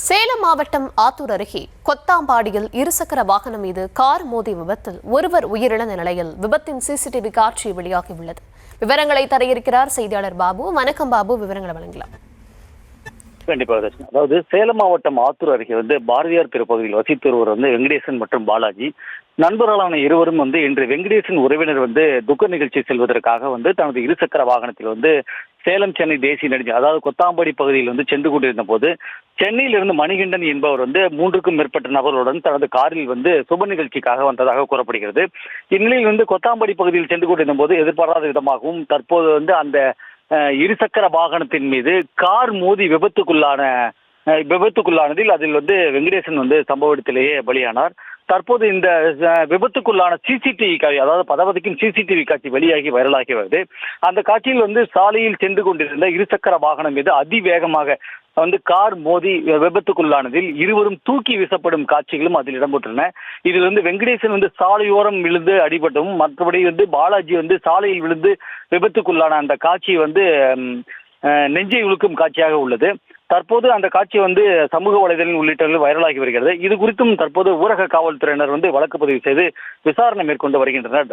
சேலம் மாவட்டம் ஆத்தூர் அருகே கொத்தாம்பாடியில் இருசக்கர வாகனம் மீது கார் மோதி விபத்தில் ஒருவர் உயிரிழந்த நிலையில் விபத்தின் சிசிடிவி காட்சி வெளியாகியுள்ளது. விவரங்களை தர இருக்கிறார் செய்தியாளர் பாபு. வணக்கம் பாபு, விவரங்களை வழங்கலாம். கண்டிப்பாக. அதாவது சேலம் மாவட்டம் ஆத்தூர் அருகே பாரதியார் தெருப்பகுதியில் வசித்து வருவர் வெங்கடேசன் மற்றும் பாலாஜி நண்பர்களான இருவரும் இன்று வெங்கடேசன் உறவினர் துக்க நிகழ்ச்சி செல்வதற்காக தனது இருசக்கர வாகனத்தில் சேலம் சென்னை தேசிய நெடுஞ்சாலை அதாவது கொத்தாம்பாடி பகுதியில் சென்று கொண்டிருந்த போது சென்னையிலிருந்து மணிகண்டன் என்பவர் 3க்கும் மேற்பட்ட நபர்களுடன் தனது காரில் சுப நிகழ்ச்சிக்காக வந்ததாக கூறப்படுகிறது. இந்நிலையில் கொத்தாம்பாடி பகுதியில் சென்று கொண்டிருந்த போது எதிர்பாராத விதமாகவும் தற்போது அந்த இருசக்கர வாகனத்தின் மீது கார் மோதி விபத்துக்குள்ளானதில் அதில் வெங்கடேசன் சம்பவ இடத்திலேயே பலியானார். தற்போது இந்த விபத்துக்குள்ளான சிசிடிவி காட்சி, அதாவது பதவதிக்கும் சிசிடிவி காட்சி வெளியாகி வைரலாகி வருது. அந்த காட்சியில் சாலையில் சென்று கொண்டிருந்த இருசக்கர வாகனம் மீது அதிவேகமாக கார் மோதி விபத்துக்குள்ளானதில் இருவரும் தூக்கி வீசப்படும் காட்சிகளும் அதில் இடம்பெற்றன. இதில் வெங்கடேசன் சாலையோரம் விழுந்து அடிபட்டும், மற்றபடி பாலாஜி சாலையில் விழுந்து விபத்துக்குள்ளான அந்த காட்சி நெஞ்சை உழுக்கும் காட்சியாக உள்ளது. தற்போது அந்த காட்சி சமூக வலைதளம் உள்ளிட்டவர்கள் வைரலாகி வருகிறது. இது குறித்தும் தற்போது ஊரக காவல்துறையினர் வழக்கு பதிவு செய்து விசாரணை மேற்கொண்டு வருகின்றனர்.